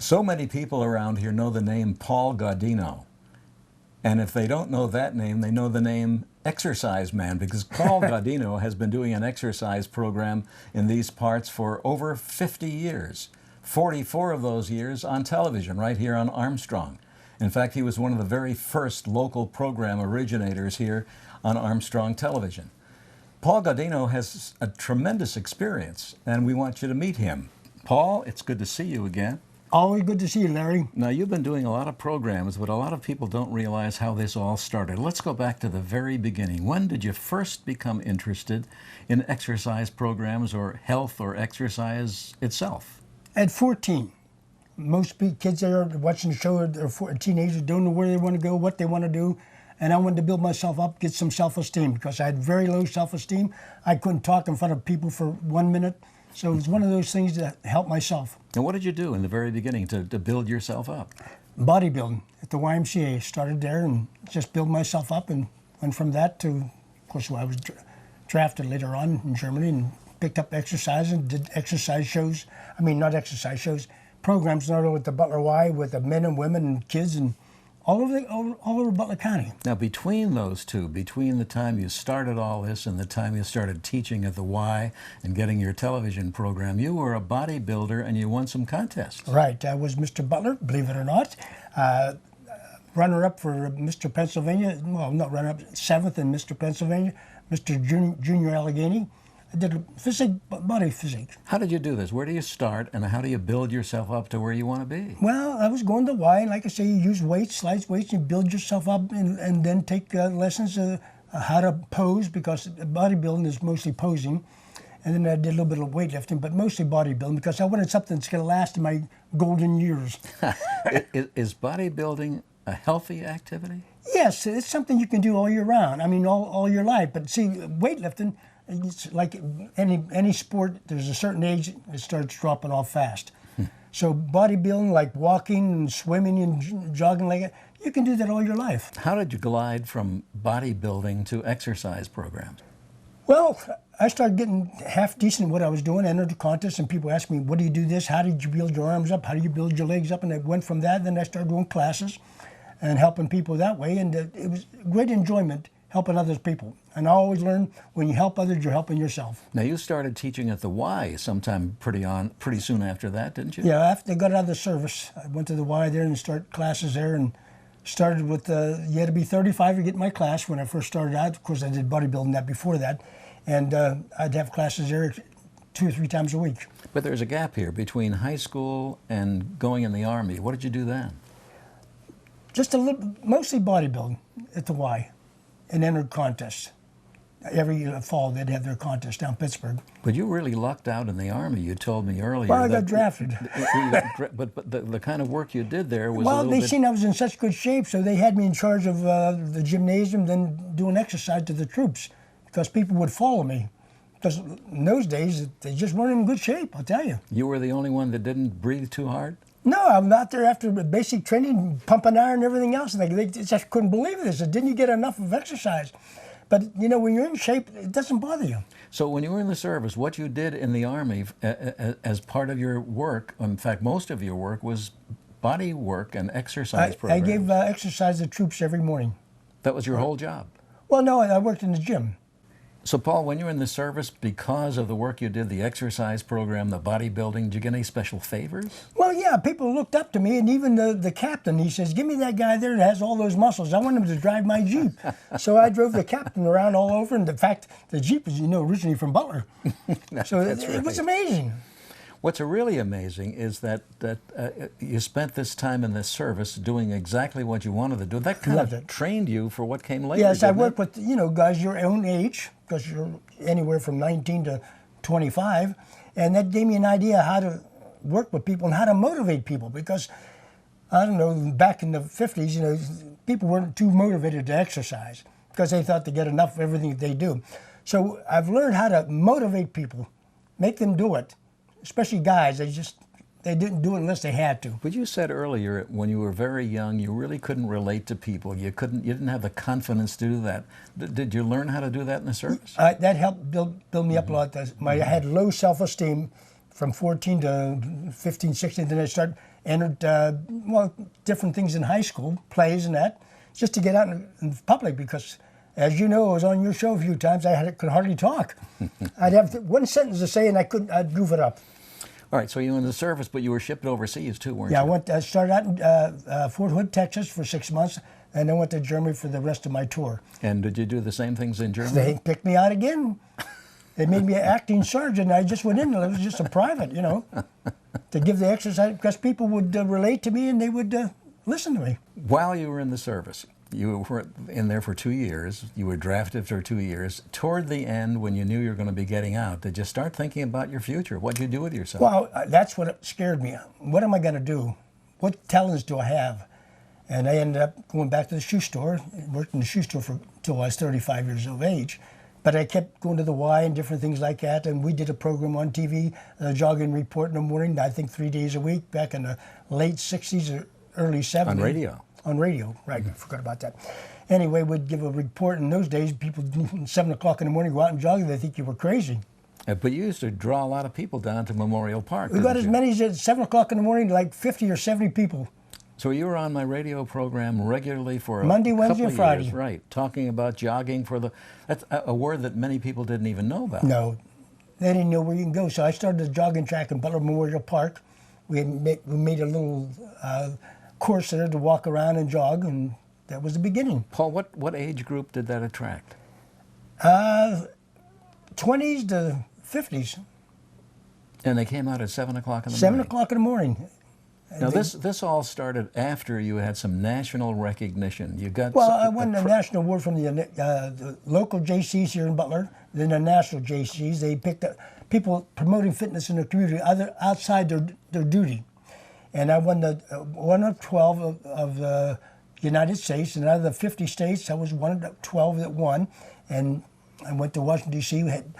So many people around here know the name Paul Gaudino. And if they don't know that name, they know the name Exercise Man, because Paul Gaudino has been doing an exercise program in these parts for over 50 years. 44 of those years on television, right here on Armstrong. In fact, he was one of the very first local program originators here on Armstrong Television. Paul Gaudino has a tremendous experience, and we want you to meet him. Paul, it's good to see you again. Always good to see you, Larry. Now, you've been doing a lot of programs, but a lot of people don't realize how this all started. Let's go back to the very beginning. When did you first become interested in exercise programs or health or exercise itself? At 14. Most kids that are watching the show are teenagers, don't know where they want to go, what they want to do. And I wanted to build myself up, get some self-esteem, because I had very low self-esteem. I couldn't talk in front of people for 1 minute. So it was one of those things that helped myself. And what did you do in the very beginning to build yourself up? Bodybuilding at the YMCA. Started there and just built myself up, and went from that to, of course, I was drafted later on in Germany and picked up exercise and did exercise shows. I mean, not exercise shows, programs, not only with the Butler Y, with the men and women and kids and all over Butler County. Now, between those two, between the time you started all this and the time you started teaching at the Y and getting your television program, you were a bodybuilder and you won some contests. Right. I was Mr. Butler, believe it or not. Runner-up for Mr. Pennsylvania. Well, not runner-up, 7th in Mr. Pennsylvania. Mr. Junior Allegheny. I did body physique. How did you do this? Where do you start, and how do you build yourself up to where you want to be? Well, I was going to Y, and like I say, you use weights, slight weights, you build yourself up, and then take lessons how to pose, because bodybuilding is mostly posing. And then I did a little bit of weightlifting, but mostly bodybuilding, because I wanted something that's going to last in my golden years. Is bodybuilding a healthy activity? Yes, it's something you can do all year round. I mean, all your life. But see, weightlifting, it's like any sport, there's a certain age it starts dropping off fast. So bodybuilding, like walking and swimming and jogging like that, you can do that all your life. How did you glide from bodybuilding to exercise programs? Well, I started getting half decent at what I was doing, entered the contest, and people asked me, what do you do this? How did you build your arms up? How do you build your legs up? And I went from that, then I started doing classes and helping people that way, and it was great enjoyment helping other people. And I always learn, when you help others, you're helping yourself. Now, you started teaching at the Y sometime pretty soon after that, didn't you? Yeah, after I got out of the service, I went to the Y there and started classes there, and started with, you had to be 35 to get my class when I first started out. Of course, I did bodybuilding that before that. And I'd have classes there 2 or 3 times a week. But there's a gap here between high school and going in the Army. What did you do then? Just a little, mostly bodybuilding at the Y, and entered contests. Every fall they'd have their contest down Pittsburgh. But you really lucked out in the Army. You told me earlier. Well, I got drafted. But the kind of work you did there was well, they seen I was in such good shape, so they had me in charge of the gymnasium, then doing exercise to the troops, because people would follow me. Because in those days, they just weren't in good shape, I'll tell you. You were the only one that didn't breathe too hard? No, I'm out there after basic training, pumping iron and everything else. And they just couldn't believe this. Didn't you get enough of exercise? But, you know, when you're in shape, it doesn't bother you. So when you were in the service, what you did in the Army as part of your work, in fact, most of your work, was body work and exercise programs. I gave exercise to troops every morning. That was your whole job? Well, no, I worked in the gym. So, Paul, when you were in the service, because of the work you did, the exercise program, the bodybuilding, did you get any special favors? Well, yeah, people looked up to me, and even the captain, he says, give me that guy there that has all those muscles. I want him to drive my Jeep. So I drove the captain around all over, and in fact, the Jeep was, you know, originally from Butler. So it was amazing. What's really amazing is that you spent this time in this service doing exactly what you wanted to do. That kind of trained you for what came later. Yes, I worked with, you know, guys your own age, because you're anywhere from 19 to 25, and that gave me an idea how to work with people and how to motivate people, because, I don't know, back in the 50s, you know, people weren't too motivated to exercise because they thought they get enough of everything that they do. So I've learned how to motivate people, make them do it. Especially guys, they didn't do it unless they had to. But you said earlier, when you were very young, you really couldn't relate to people. You didn't have the confidence to do that. Did you learn how to do that in the service? That helped build me up a lot. I had low self-esteem, from 14 to 15, 16. Then I entered different things in high school, plays and that, just to get out in public because, as you know, I was on your show a few times. Could hardly talk. I'd have one sentence to say, and I'd goof it up. All right, so you were in the service, but you were shipped overseas too, weren't you? Yeah, I started out in Fort Hood, Texas for 6 months, and then went to Germany for the rest of my tour. And did you do the same things in Germany? They picked me out again. They made me an acting sergeant. I just went in, and it was just a private, to give the exercise, because people would relate to me and they would listen to me. While you were in the service, you were in there for 2 years. You were drafted for 2 years. Toward the end, when you knew you were going to be getting out, did you start thinking about your future? What did you do with yourself? Well, that's what scared me. What am I going to do? What talents do I have? And I ended up going back to the shoe store. Worked in the shoe store until I was 35 years of age. But I kept going to the Y and different things like that. And we did a program on TV, a jogging report in the morning, I think 3 days a week, back in the late 60s or early 70s. On radio? On radio, right. I forgot about that. Anyway, we'd give a report. In those days, people, 7 o'clock in the morning, go out and jog, they think you were crazy. But you used to draw a lot of people down to Memorial Park. We got as many as at 7 o'clock in the morning, like 50 or 70 people. So you were on my radio program regularly for Monday, a Wednesday, couple and of Friday. years, right? Talking about jogging that's a word that many people didn't even know about. No, they didn't know where you can go. So I started a jogging track in Butler Memorial Park. We made a little course there to walk around and jog, and that was the beginning. Paul, what age group did that attract? 20s to 50s. And they came out at 7 o'clock in the 7 morning. o'clock in the morning. Now this all started after you had some national recognition. You got I won a national award from the local JCs here in Butler, then the national JCs. They picked up people promoting fitness in the community outside their duty. And I won the 1 of 12 of the United States, and out of the 50 states, I was 1 of 12 that won. And I went to Washington, D.C., we had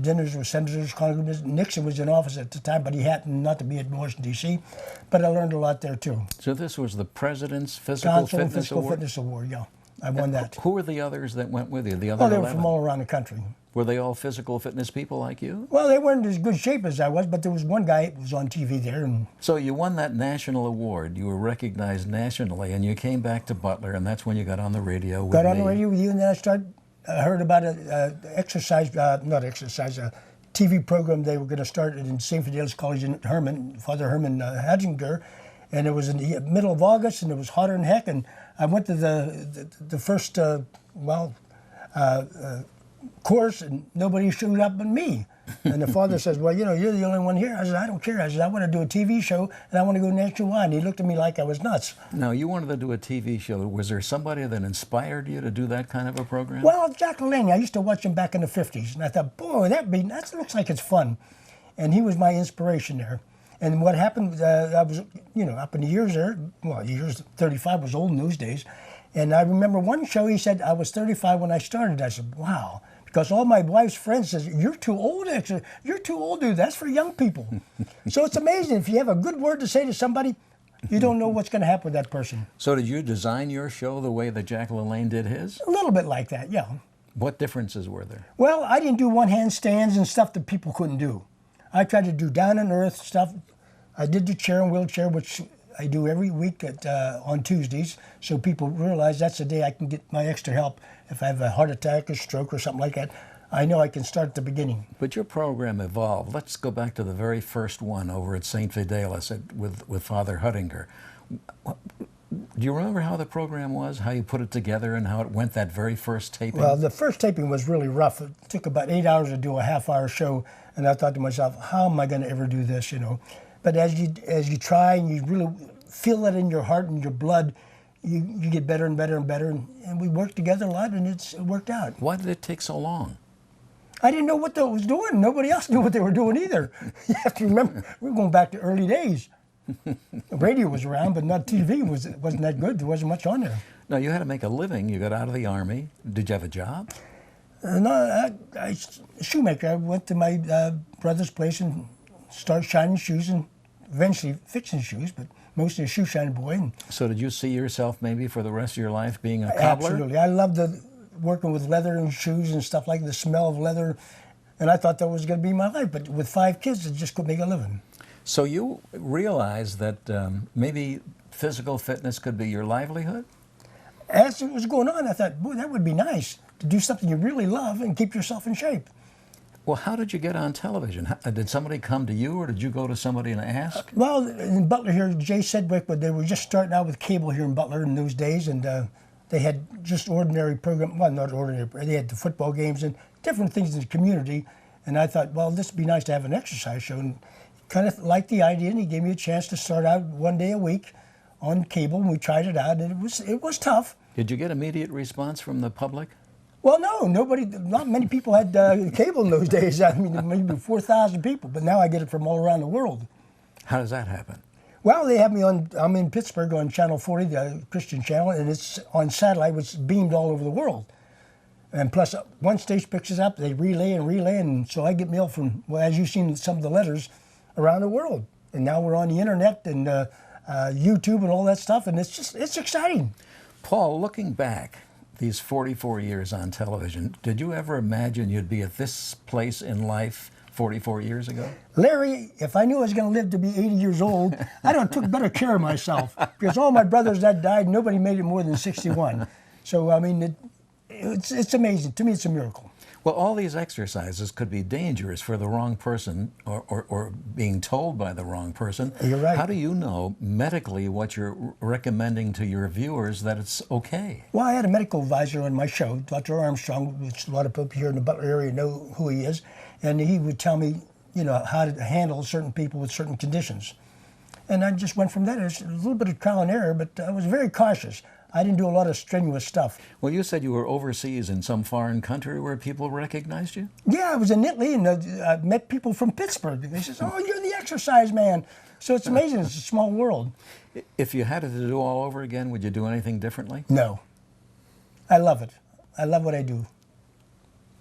dinners with senators, congressmen. Nixon was in office at the time, but he happened not to be at Washington, D.C. But I learned a lot there, too. So this was the President's Physical Fitness Award, yeah. I won that. Who were the others that went with you, the other 11? They were from all around the country. Were they all physical fitness people like you? Well, they weren't as good shape as I was, but there was one guy who was on TV there. So you won that national award. You were recognized nationally, and you came back to Butler, and that's when you got on the radio with me. Got on the radio with you, and then I heard about a TV program they were going to start in St. Fidelis College in Father Herman Hadjinger, and it was in the middle of August, and it was hotter than heck, and I went to the first course, and nobody showed up but me. And the father says, well, you're the only one here. I said, I don't care. I said, I want to do a TV show, and I want to go nationwide. And he looked at me like I was nuts. Now, you wanted to do a TV show. Was there somebody that inspired you to do that kind of a program? Well, Jack LaLanne. I used to watch him back in the 50s, and I thought, boy, that looks like it's fun. And he was my inspiration there. And what happened, I was, up in the years there, 35 was old in those days. And I remember one show, he said, I was 35 when I started. I said, wow. Because all my wife's friends says, you're too old, actually. You're too old, dude. That's for young people. So it's amazing. If you have a good word to say to somebody, you don't know what's going to happen with that person. So did you design your show the way that Jack LaLanne did his? A little bit like that, yeah. What differences were there? Well, I didn't do one-hand stands and stuff that people couldn't do. I tried to do down-and-earth stuff. I did the chair and wheelchair, which I do every week on Tuesdays, so people realize that's the day I can get my extra help. If I have a heart attack or stroke or something like that, I know I can start at the beginning. But your program evolved. Let's go back to the very first one over at St. Fidelis with Father Huttinger. Do you remember how the program was, how you put it together, and how it went that very first taping? Well, the first taping was really rough. It took about 8 hours to do a half-hour show, and I thought to myself, how am I going to ever do this, But as you try and you really feel it in your heart and your blood, you get better and better and better. And we worked together a lot, and it worked out. Why did it take so long? I didn't know what they was doing. Nobody else knew what they were doing either. You have to remember, we're going back to early days. The radio was around, but not TV. Wasn't that good. There wasn't much on there. Now, you had to make a living. You got out of the Army. Did you have a job? No, I shoemaker. I went to my brother's place and started shining shoes and eventually fixing shoes, but mostly a shoe shining boy. And so did you see yourself maybe for the rest of your life being a cobbler? Absolutely. I loved working with leather and shoes and stuff like the smell of leather. And I thought that was going to be my life. But with 5 kids, it just couldn't make a living. So you realized that maybe physical fitness could be your livelihood? As it was going on, I thought, boy, that would be nice to do something you really love and keep yourself in shape. Well, how did you get on television? Did somebody come to you, or did you go to somebody and ask? Well, in Butler here, Jay Sedgwick, but they were just starting out with cable here in Butler in those days, and they had just ordinary program. Well, not ordinary. They had the football games and different things in the community. And I thought, well, this would be nice to have an exercise show. And kind of liked the idea, and he gave me a chance to start out 1 day a week on cable, and we tried it out, and it was tough. Did you get immediate response from the public? Well, no, not many people had cable in those days. I mean, maybe 4,000 people, but now I get it from all around the world. How does that happen? Well, they have me on, I'm in Pittsburgh on Channel 40, the Christian channel, and it's on satellite, which is beamed all over the world. And plus, one station picks it up, they relay, and so I get mail from, well, as you've seen some of the letters, around the world. And now we're on the internet and YouTube and all that stuff, and it's exciting. Paul, looking back, these 44 years on television, did you ever imagine you'd be at this place in life 44 years ago? Larry, if I knew I was going to live to be 80 years old, I'd have took better care of myself, because all my brothers that died, nobody made it more than 61. So, I mean, it's amazing. To me, it's a miracle. Well, all these exercises could be dangerous for the wrong person or being told by the wrong person. You're right. How do you know medically what you're recommending to your viewers that it's okay? Well, I had a medical advisor on my show, Dr. Armstrong, which a lot of people here in the Butler area know who he is, and he would tell me, you know, how to handle certain people with certain conditions. And I just went from that. It was a little bit of trial and error, but I was very cautious. I didn't do a lot of strenuous stuff. Well, you said you were overseas in some foreign country where people recognized you? Yeah, I was in Italy, and I met people from Pittsburgh. They said, oh, you're the exercise man. So it's amazing. It's a small world. If you had it to do all over again, would you do anything differently? No. I love it. I love what I do.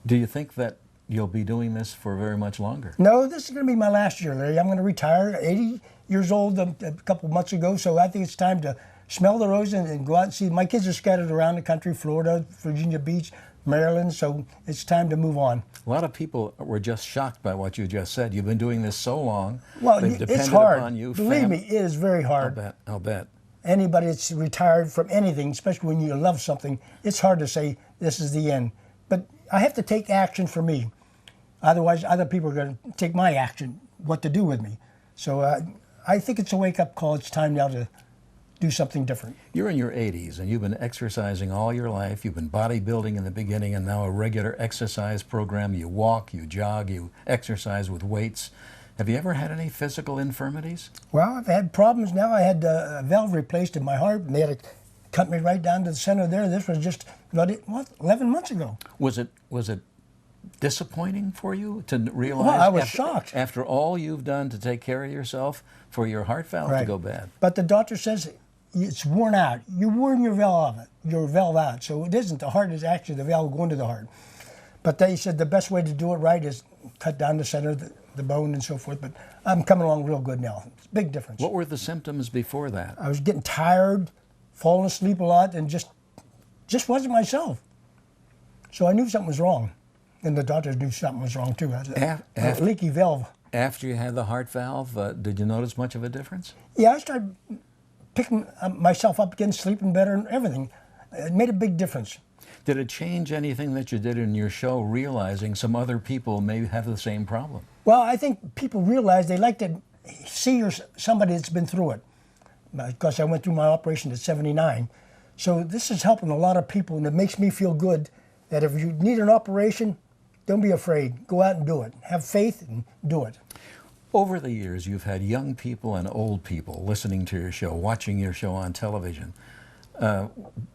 Do you think that you'll be doing this for very much longer? No, this is going to be my last year, Larry. I'm going to retire, 80 years old a couple months ago, so I think it's time to smell the roses and go out and see. My kids are scattered around the country, Florida, Virginia Beach, Maryland, so it's time to move on. A lot of people were just shocked by what you just said. You've been doing this so long. Well, they've depended it's hard. Upon you. Believe me, it is very hard. I'll bet. Anybody that's retired from anything, especially when you love something, it's hard to say this is the end. But I have to take action for me. Otherwise, other people are going to take my action, what to do with me. So I think it's a wake-up call. It's time now to do something different. You're in your 80s, and you've been exercising all your life. You've been bodybuilding in the beginning, and now a regular exercise program. You walk, you jog, you exercise with weights. Have you ever had any physical infirmities? Well, I've had problems now. I had a valve replaced in my heart, and they had to cut me right down to the center there. This was just about 11 months ago. Was it disappointing for you to realize? Well, I was shocked. After all you've done to take care of yourself, for your heart valve to go bad. But the doctor says it's worn out. You worn your valve out. So it isn't. The heart is actually the valve going to the heart. But they said the best way to do it right is cut down the center, the bone and so forth. But I'm coming along real good now. It's a big difference. What were the symptoms before that? I was getting tired, falling asleep a lot, and just wasn't myself. So I knew something was wrong. And the doctors knew something was wrong too. A leaky valve. After you had the heart valve, did you notice much of a difference? Yeah, I started picking myself up again, sleeping better and everything. It made a big difference. Did it change anything that you did in your show, realizing some other people may have the same problem? Well, I think people realize they like to see somebody that's been through it. Because I went through my operation at 79. So this is helping a lot of people, and it makes me feel good that if you need an operation, don't be afraid. Go out and do it. Have faith and do it. Over the years, you've had young people and old people listening to your show, watching your show on television. The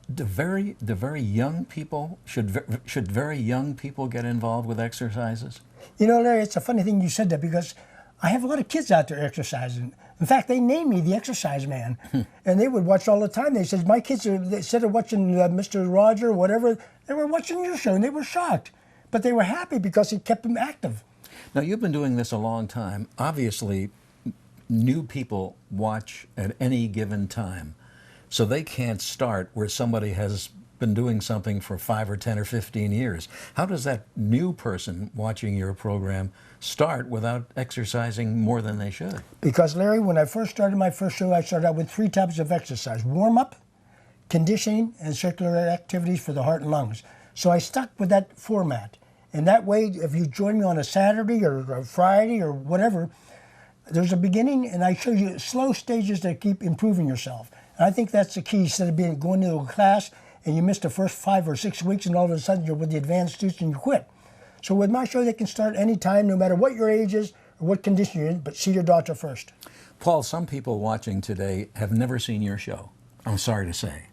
very young people, should very young people get involved with exercises? You know, Larry, it's a funny thing you said that, because I have a lot of kids out there exercising. In fact, they named me the exercise man, and they would watch all the time. They said, my kids, instead of watching Mr. Roger or whatever, they were watching your show, and they were shocked. But they were happy because it kept them active. Now, you've been doing this a long time. Obviously, new people watch at any given time. So they can't start where somebody has been doing something for 5 or 10 or 15 years. How does that new person watching your program start without exercising more than they should? Because, Larry, when I first started my first show, I started out with 3 types of exercise: warm-up, conditioning, and circular activities for the heart and lungs. So I stuck with that format. And that way, if you join me on a Saturday or a Friday or whatever, there's a beginning, and I show you slow stages to keep improving yourself. And I think that's the key. Instead of going to a class and you miss the first 5 or 6 weeks, and all of a sudden you're with the advanced students and you quit. So with my show, they can start anytime, no matter what your age is or what condition you're in, but see your doctor first. Paul, some people watching today have never seen your show, I'm sorry to say.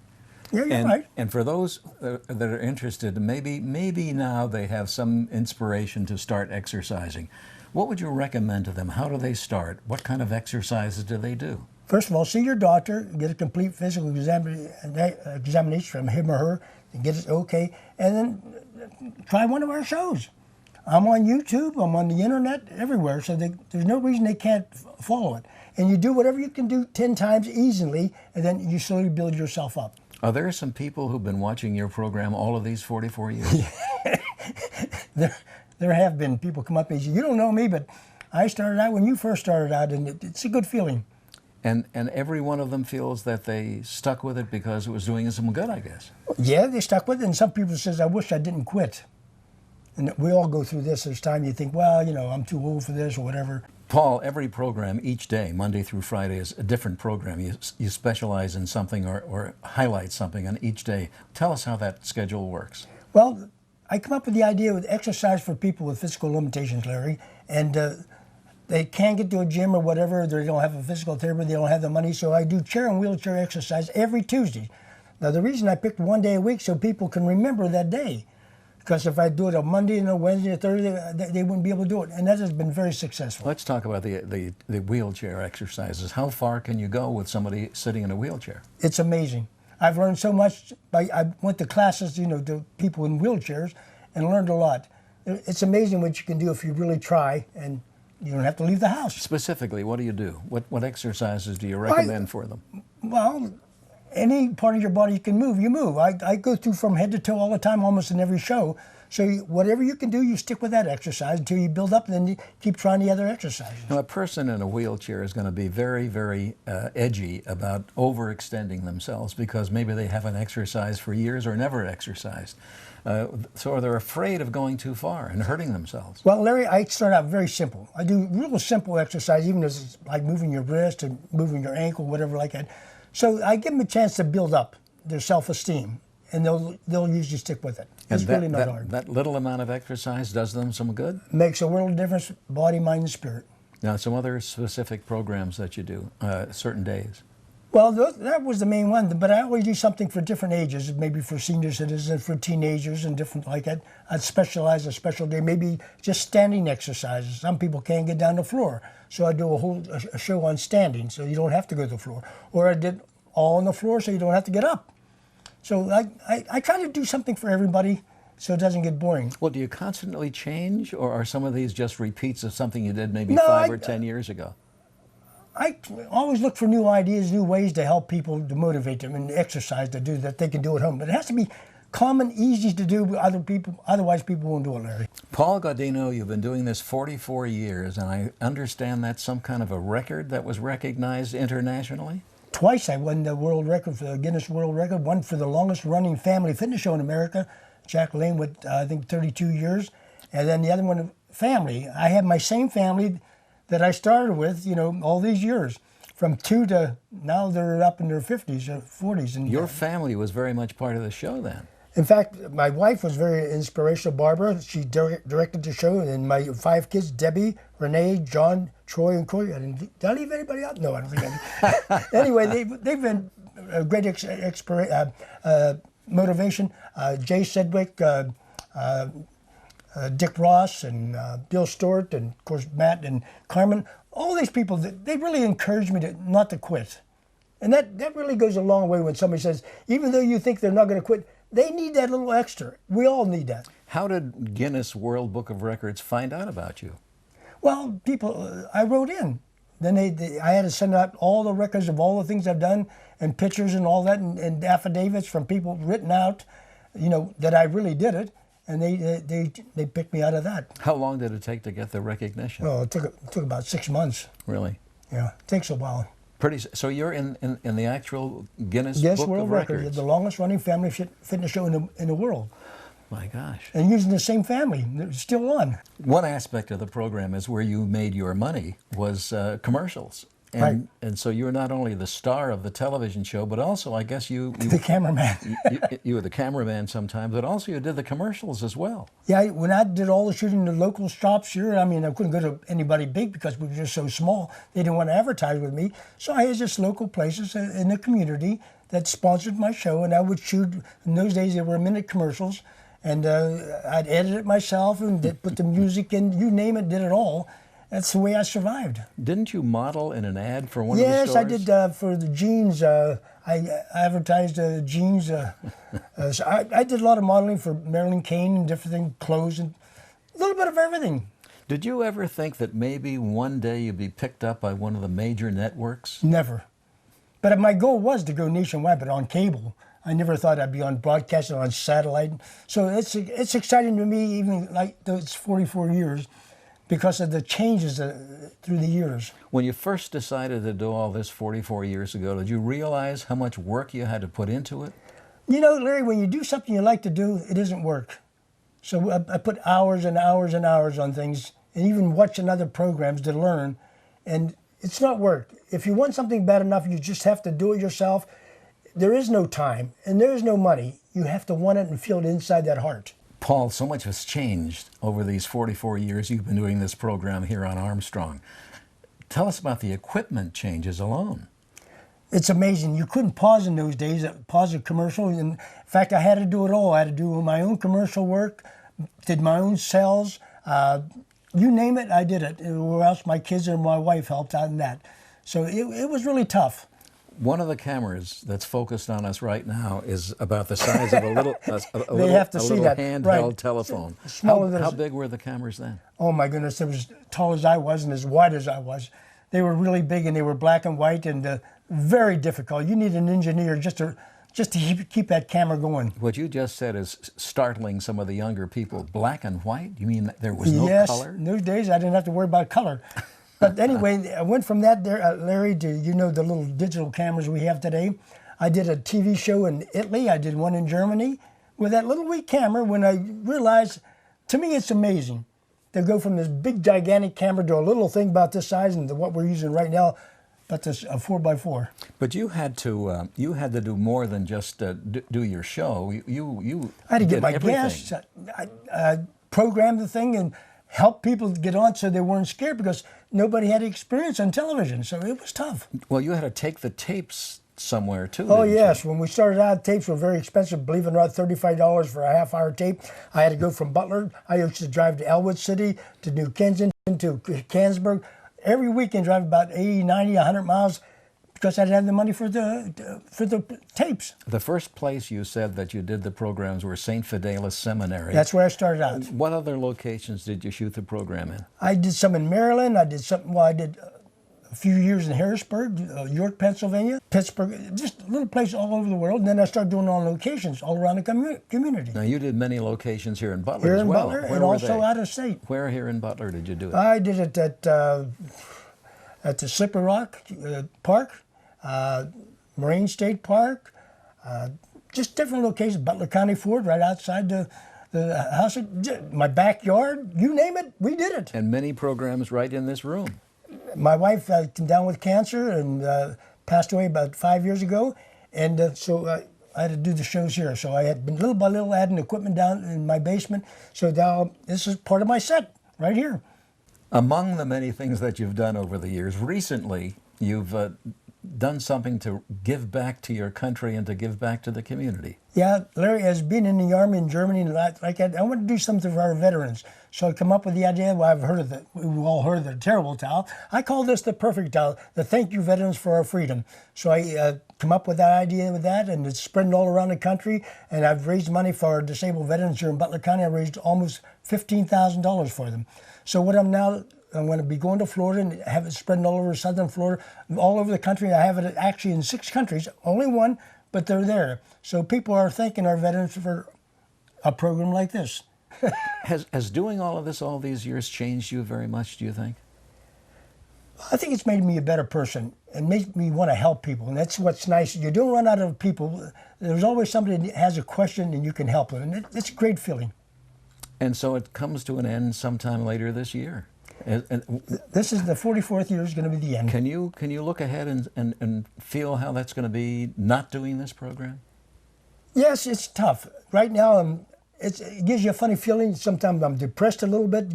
Yeah, you're right. And for those that are interested, maybe now they have some inspiration to start exercising. What would you recommend to them? How do they start? What kind of exercises do they do? First of all, see your doctor, get a complete physical examination from him or her, and get it okay, and then try one of our shows. I'm on YouTube, I'm on the internet, everywhere, so there's no reason they can't follow it. And you do whatever you can do 10 times easily, and then you slowly build yourself up. Are there some people who've been watching your program all of these 44 years? There have been people come up and say, "You don't know me, but I started out when you first started out," and it's a good feeling. And every one of them feels that they stuck with it because it was doing some good, I guess. Yeah, they stuck with it, and some people says, "I wish I didn't quit." And we all go through this. There's time you think, well, I'm too old for this or whatever. Paul, every program each day, Monday through Friday, is a different program. You specialize in something or highlight something on each day. Tell us how that schedule works. Well, I come up with the idea with exercise for people with physical limitations, Larry, and they can't get to a gym or whatever. They don't have a physical therapist. They don't have the money, so I do chair and wheelchair exercise every Tuesday. Now, the reason I picked one day a week so people can remember that day. Because if I do it on Monday and a Wednesday or Thursday, they wouldn't be able to do it. And that has been very successful. Let's talk about the wheelchair exercises. How far can you go with somebody sitting in a wheelchair? It's amazing. I've learned so much. I went to classes, to people in wheelchairs and learned a lot. It's amazing what you can do if you really try, and you don't have to leave the house. Specifically, what do you do? What exercises do you recommend for them? Well, any part of your body you can move, you move. I go through from head to toe all the time, almost in every show. So whatever you can do, you stick with that exercise until you build up, and then you keep trying the other exercises. Now, a person in a wheelchair is going to be very, very edgy about overextending themselves because maybe they haven't exercised for years or never exercised. So they're afraid of going too far and hurting themselves. Well, Larry, I start out very simple. I do real simple exercise, even as it's like moving your wrist and moving your ankle, whatever like that. So I give them a chance to build up their self-esteem, and they'll usually stick with it. It's really not hard. That little amount of exercise does them some good? Makes a world of difference, body, mind, and spirit. Now, some other specific programs that you do, certain days. Well, that was the main one, but I always do something for different ages, maybe for senior citizens, for teenagers, and different like that. I'd specialize a special day, maybe just standing exercises. Some people can't get down the floor, so I do a show on standing, so you don't have to go to the floor. Or I did all on the floor, so you don't have to get up. So I try to do something for everybody, so it doesn't get boring. Well, do you constantly change, or are some of these just repeats of something you did maybe 5 or 10 years ago? I always look for new ideas, new ways to help people, to motivate them, and exercise to do that they can do at home. But it has to be common, easy to do with other people. Otherwise, people won't do it, Larry. Paul Gaudino, you've been doing this 44 years, and I understand that's some kind of a record that was recognized internationally? Twice I won the world record for the Guinness World Record. One for the longest running family fitness show in America. Jack Lane with, I think, 32 years. And then the other one, family. I have my same family that I started with, all these years. From 2 to now they're up in their 50s or 40s. And your family was very much part of the show then. In fact, my wife was very inspirational, Barbara. She directed the show, and my 5 kids, Debbie, Renee, John, Troy, and Corey. Did I leave anybody out? No, I don't think I did. Anyway, they've been a great motivation. Jay Sedgwick, Dick Ross, and Bill Stewart, and of course Matt and Carmen. All these people, they really encouraged me not to quit. And that really goes a long way when somebody says, even though you think they're not going to quit, they need that little extra. We all need that. How did Guinness World Book of Records find out about you? Well, people, I wrote in. Then I had to send out all the records of all the things I've done and pictures and all that and affidavits from people written out, you know, that I really did it. And they picked me out of that. How long did it take to get the recognition? Well, it took about 6 months. Really? Yeah, it takes a while. So you're in the actual Guinness Book World of Record, Records. the longest running family fitness show in the world. My gosh. And using the same family, they're still on. One aspect of the program is where you made your money was commercials. And, Right. And so you were not only the star of the television show, but also I guess you The cameraman. you were the cameraman sometimes, but also you did the commercials as well. Yeah, when I did all the shooting in the local shops here, I mean, I couldn't go to anybody big because we were just so small. They didn't want to advertise with me. So I had just local places in the community that sponsored my show, and I would shoot. In those days, there were minute commercials, and I'd edit it myself and put the music in, you name it, did it all. That's the way I survived. Didn't you model in an ad for one of the Yes, stores? I did for the jeans. I advertised jeans. So I did a lot of modeling for Marilyn Kane and different things, clothes, and a little bit of everything. Did you ever think that maybe one day you'd be picked up by one of the major networks? Never. But my goal was to go nationwide, but on cable. I never thought I'd be on broadcast or on satellite. So it's exciting to me, even like those 44 years, because of the changes through the years. When you first decided to do all this 44 years ago, did you realize how much work you had to put into it? You know, Larry, when you do something you like to do, it isn't work. So I put hours and hours and hours on things, and even watching other programs to learn, and it's not work. If you want something bad enough, you just have to do it yourself. There is no time, and there is no money. You have to want it and feel it inside that heart. Paul, so much has changed over these 44 years you've been doing this program here on Armstrong. Tell us about the equipment changes alone. It's amazing. You couldn't pause in those days, pause a commercial. In fact, I had to do it all. I had to do my own commercial work, did my own sales. You name it, I did it. Or else my kids or my wife helped out in that. So it was really tough. One of the cameras that's focused on us right now is about the size of a little, handheld right. telephone. Smaller How big were the cameras then? Oh my goodness, they were as tall as I was and as wide as I was. They were really big and they were black and white and very difficult. You need an engineer just to keep that camera going. What you just said is startling some of the younger people. Black and white? You mean there was no color? Yes, in those days I didn't have to worry about color. But anyway, I went from that there, Larry, to, you know, the little digital cameras we have today. I did a TV show in Italy. I did one in Germany with that little wee camera when I realized, to me, it's amazing. They go from this big, gigantic camera to a little thing about this size and what we're using right now, but this a 4x4. But you had to do more than just do your show. You I had to did get my everything. guests. I programmed the thing and help people get on so they weren't scared because nobody had experience on television, so it was tough. Well, you had to take the tapes somewhere too. Oh didn't yes, you? when we started out, tapes were very expensive. Believe it or not, $35 for a half-hour tape. I had to go from Butler. I used to drive to Elwood City, to New Kensington, to Cannesburg. Every weekend, drive about 80, 90, 100 miles because I didn't have the money for the tapes. The first place you said that you did the programs were St. Fidelis Seminary. That's where I started out. What other locations did you shoot the program in? I did some in Maryland. I did a few years in Harrisburg, York, Pennsylvania, Pittsburgh, just little places all over the world. And then I started doing on locations all around the community. Now you did many locations here in Butler Here as in well. Butler Where and were also they? out of state. Where here in Butler did you do it? I did it at the Slippery Rock Park, Marine State Park, just different locations. Butler County Ford, right outside the house, my backyard, you name it, we did it. And many programs right in this room. My wife came down with cancer and passed away about 5 years ago, and so I had to do the shows here. So I had been little by little adding equipment down in my basement. So now this is part of my set right here. Among the many things that you've done over the years, recently you've done something to give back to your country and to give back to the community. Yeah, Larry, as being in the Army in Germany, and I want to do something for our veterans. So I come up with the idea, well, we've all heard of the terrible towel. I call this the perfect towel, the thank you veterans for our freedom. So I come up with that idea with that, and it's spreading all around the country, and I've raised money for our disabled veterans here in Butler County. I raised almost $15,000 for them. So what I'm now I'm going to be going to Florida and have it spreading all over southern Florida, all over the country. I have it actually in 6 countries, only one, but they're there. So people are thanking our veterans for a program like this. Has doing all of this all these years changed you very much, do you think? I think it's made me a better person and made me want to help people. And that's what's nice. You don't run out of people. There's always somebody that has a question and you can help them. And it's a great feeling. And so it comes to an end sometime later this year. This is the 44th year is going to be the end. Can you look ahead and feel how that's going to be not doing this program? Yes, it's tough. Right now, it gives you a funny feeling. Sometimes I'm depressed a little bit,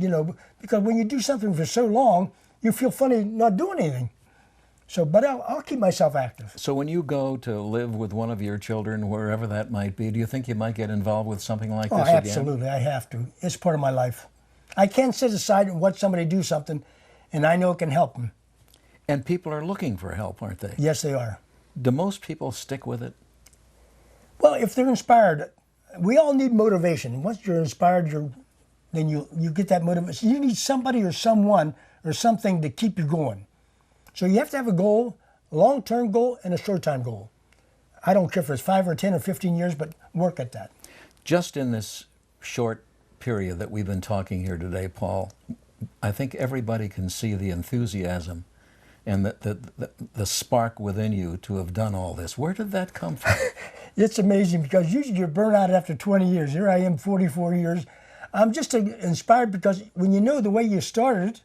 because when you do something for so long, you feel funny not doing anything. So, but I'll keep myself active. So when you go to live with one of your children, wherever that might be, do you think you might get involved with something like this again? Absolutely, I have to. It's part of my life. I can't sit aside and watch somebody do something, and I know it can help them. And people are looking for help, aren't they? Yes, they are. Do most people stick with it? Well, if they're inspired, we all need motivation. Once you're inspired, then you get that motivation. You need somebody or someone or something to keep you going. So you have to have a goal, a long-term goal and a short-time goal. I don't care if it's 5 or 10 or 15 years, but work at that. Just in this short period that we've been talking here today, Paul, I think everybody can see the enthusiasm and the spark within you to have done all this. Where did that come from? It's amazing because usually you're burnt out after 20 years. Here I am, 44 years. I'm just inspired because when you know the way you started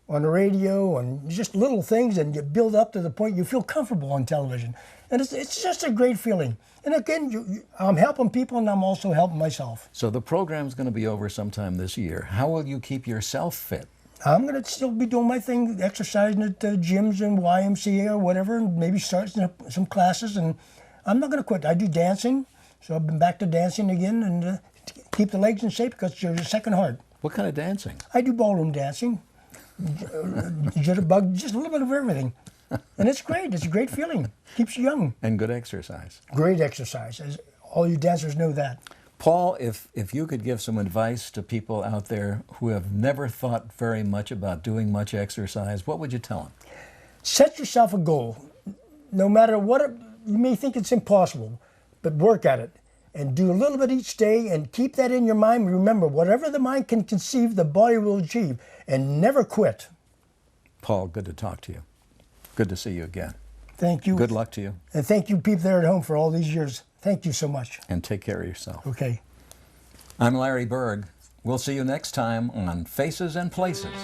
on the radio and just little things and you build up to the point you feel comfortable on television. And it's just a great feeling. And again, I'm helping people and I'm also helping myself. So the program's going to be over sometime this year. How will you keep yourself fit? I'm going to still be doing my thing, exercising at gyms and YMCA or whatever, and maybe start some classes. And I'm not going to quit. I do dancing, so I've been back to dancing again and keep the legs in shape because they're your second heart. What kind of dancing? I do ballroom dancing, jitterbug, just a little bit of everything. And it's great. It's a great feeling. Keeps you young. And good exercise. Great exercise. As all you dancers know that. Paul, if you could give some advice to people out there who have never thought very much about doing much exercise, what would you tell them? Set yourself a goal. No matter what, you may think it's impossible, but work at it. And do a little bit each day and keep that in your mind. Remember, whatever the mind can conceive, the body will achieve. And never quit. Paul, good to talk to you. Good to see you again. Thank you. Good luck to you. And thank you people there at home for all these years. Thank you so much. And take care of yourself. Okay. I'm Larry Berg. We'll see you next time on Faces and Places.